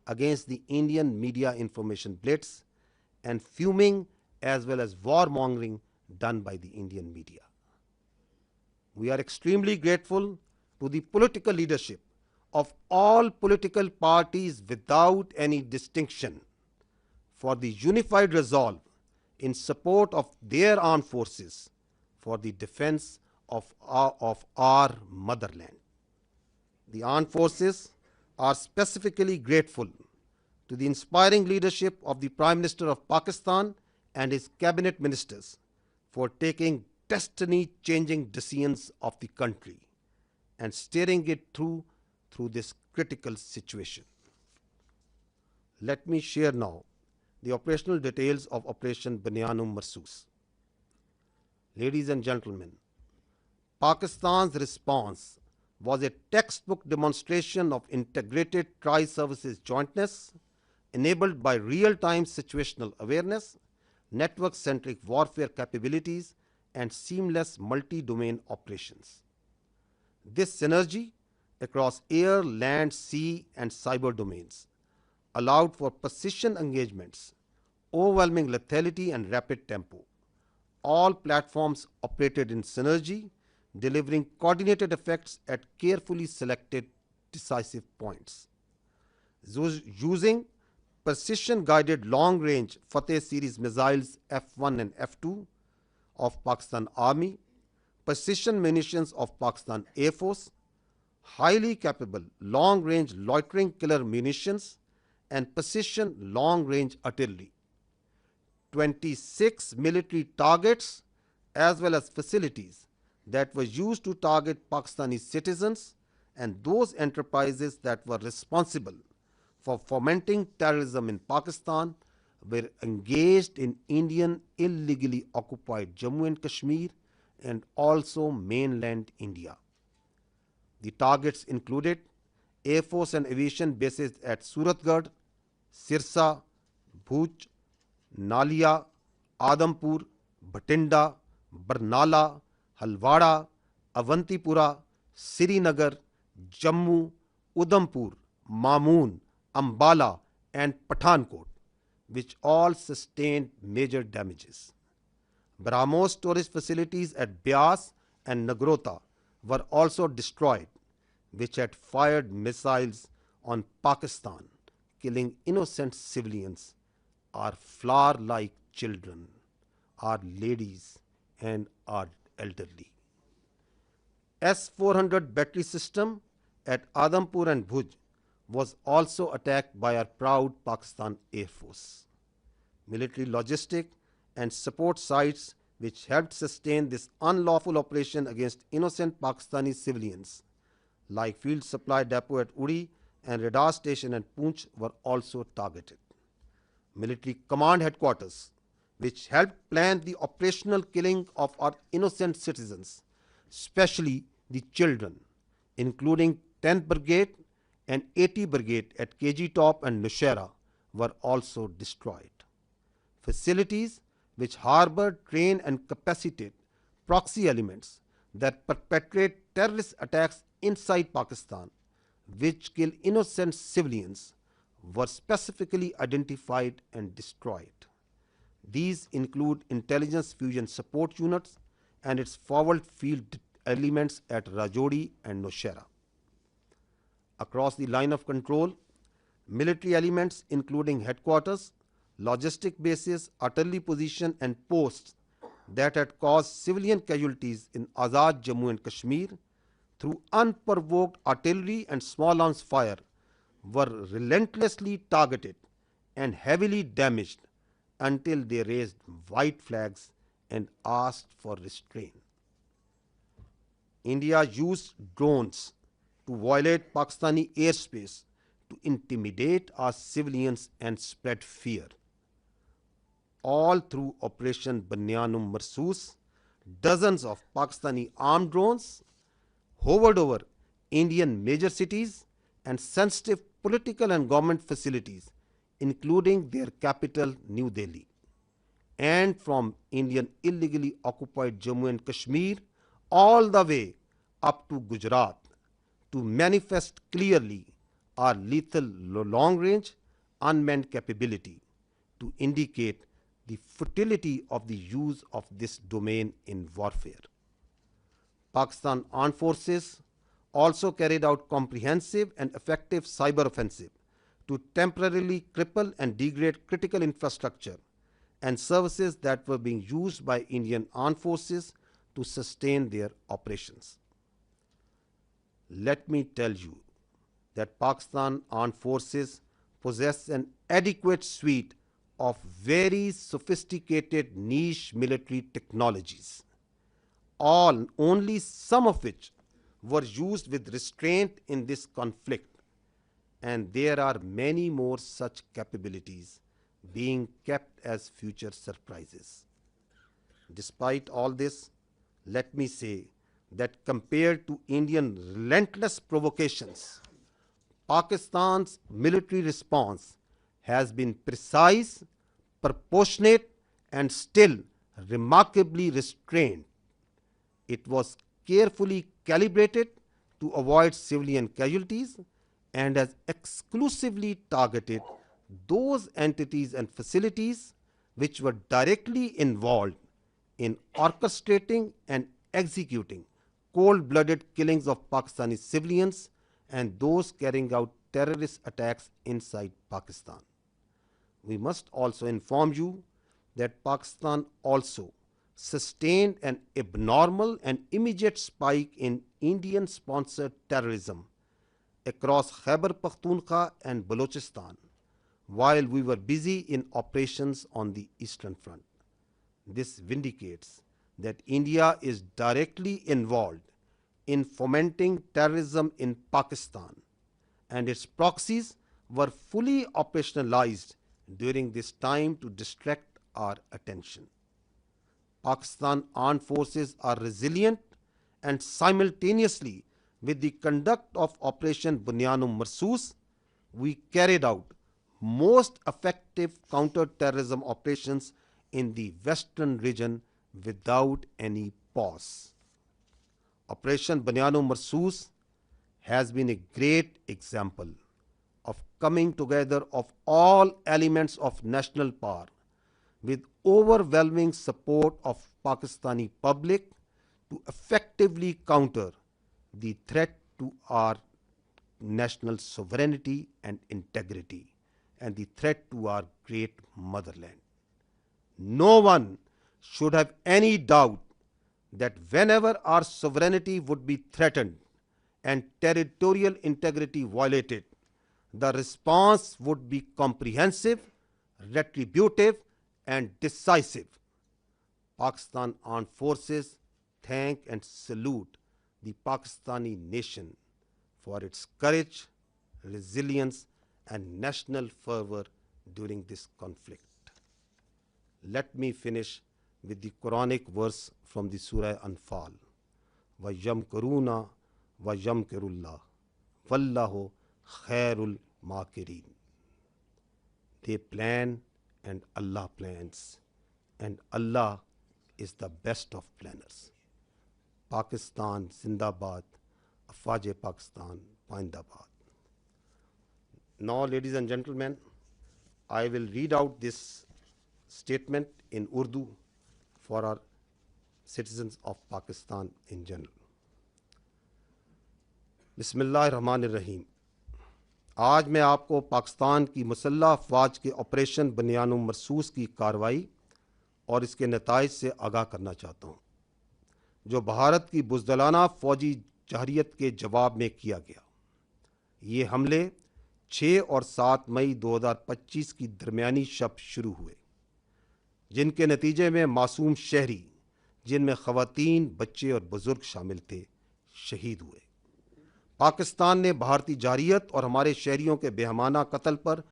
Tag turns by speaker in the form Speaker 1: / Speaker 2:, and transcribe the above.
Speaker 1: against the Indian media information blitz and fuming as well as warmongering done by the Indian media. We are extremely grateful to the political leadership of all political parties without any distinction for the unified resolve in support of their armed forces for the defense of our motherland. The armed forces are specifically grateful to the inspiring leadership of the Prime Minister of Pakistan and his cabinet ministers for taking destiny-changing decisions of the country and steering it through this critical situation. Let me share now the operational details of Operation Bunyan Marsoos. Ladies and gentlemen, Pakistan's response was a textbook demonstration of integrated tri-services jointness enabled by real-time situational awareness, network-centric warfare capabilities, and seamless multi-domain operations. This synergy across air, land, sea, and cyber domains allowed for precision engagements, overwhelming lethality, and rapid tempo. All platforms operated in synergy, delivering coordinated effects at carefully selected decisive points. Using precision-guided long-range Fateh series missiles F-1 and F-2 of Pakistan Army, precision munitions of Pakistan Air Force, highly capable long-range loitering killer munitions, and precision long-range artillery. 26 military targets as well as facilities that were used to target Pakistani citizens and those enterprises that were responsible for fomenting terrorism in Pakistan were engaged in Indian illegally occupied Jammu and Kashmir and also mainland India. The targets included Air Force and aviation bases at Suratgarh, Sirsa, Bhuj, Nalia, Adampur, Bhatinda, Barnala, Halwara, Avantipura, Srinagar, Jammu, Udhampur, Mamoon, Ambala, and Pathankot, which all sustained major damages. BrahMos storage facilities at Beas and Nagrota were also destroyed, which had fired missiles on Pakistan, killing innocent civilians, our flower-like children, our ladies, and our elderly. S-400 battery system at Adampur and Bhuj was also attacked by our proud Pakistan Air Force. Military logistic and support sites which helped sustain this unlawful operation against innocent Pakistani civilians, like Field Supply Depot at Uri and Radar Station at Poonch, were also targeted. Military command headquarters, which helped plan the operational killing of our innocent citizens, especially the children, including 10th Brigade and 80 Brigade at KG Top and Nushaira, were also destroyed. Facilities which harbor, train, and capacitate proxy elements that perpetrate terrorist attacks inside Pakistan, which kill innocent civilians, were specifically identified and destroyed. These include Intelligence Fusion Support Units and its forward field elements at Rajouri and Nowshera. Across the line of control, military elements including headquarters, logistic bases, artillery position, and posts that had caused civilian casualties in Azad Jammu and Kashmir through unprovoked artillery and small arms fire were relentlessly targeted and heavily damaged until they raised white flags and asked for restraint. India used drones to violate Pakistani airspace to intimidate our civilians and spread fear. All through Operation Bunyan Marsoos, dozens of Pakistani armed drones hovered over Indian major cities and sensitive political and government facilities, including their capital, New Delhi. And from Indian illegally occupied Jammu and Kashmir all the way up to Gujarat, to manifest clearly our lethal long-range unmanned capability to indicate the futility of the use of this domain in warfare. Pakistan Armed Forces also carried out comprehensive and effective cyber offensive to temporarily cripple and degrade critical infrastructure and services that were being used by Indian Armed Forces to sustain their operations. Let me tell you that Pakistan Armed Forces possess an adequate suite of very sophisticated niche military technologies, only some of which were used with restraint in this conflict, and there are many more such capabilities being kept as future surprises. Despite all this, let me say that compared to Indian relentless provocations, Pakistan's military response has been precise, proportionate, and still remarkably restrained. It was carefully calibrated to avoid civilian casualties and has exclusively targeted those entities and facilities which were directly involved in orchestrating and executing cold-blooded killings of Pakistani civilians and those carrying out terrorist attacks inside Pakistan. We must also inform you that Pakistan also sustained an abnormal and immediate spike in Indian-sponsored terrorism across Khyber Pakhtunkhwa and Balochistan while we were busy in operations on the Eastern Front. This vindicates that India is directly involved in fomenting terrorism in Pakistan, and its proxies were fully operationalized during this time to distract our attention. Pakistan Armed Forces are resilient, and simultaneously with the conduct of Operation Bunyan Marsoos, we carried out most effective counter-terrorism operations in the western region without any pause. Operation Bunyan Marsoos has been a great example of coming together of all elements of national power with overwhelming support of Pakistani public to effectively counter the threat to our national sovereignty and integrity and the threat to our great motherland. No one should have any doubt that whenever our sovereignty would be threatened and territorial integrity violated, the response would be comprehensive, retributive, and decisive. Pakistan Armed Forces thank and salute the Pakistani nation for its courage, resilience, and national fervor during this conflict. Let me finish with the Quranic verse from the Surah Anfal. وَيَمْكُرُونَ وَيَمْكِرُ اللَّهُ وَاللَّهُ خَيْرُ الْمَاكِرِينَ. They plan and Allah plans, and Allah is the best of planners. Pakistan Zindabad, Afwaj Pakistan Paindabad. Now, ladies and gentlemen, I will read out this statement in Urdu for our citizens of Pakistan in general. बिस्मिल्लाहिर्रहमानिर्रहीम। आज मैं आपको पाकिस्तान की मुसल्लह अफवाज के operation बनियान मरसूस की कार्रवाई और इसके नताइज से आगाह करना चाहता हूँ, जो भारत की बुज़दिलाना फ़ौजी जहरियत के जवाब में किया गया। ये हमले 6 और 7 मई 2025 की दरमियानी शब शुरू हुए, जिनके नतीजे में मासूम शहरी, जिनमें ख़वातीन, बच्चे और बुज़ुर्ग शामिल थे, शहीद हुए। पाकिस्तान ने भारतीय जारियत और हमारे शहरियों के बेहमाना कत्ल पर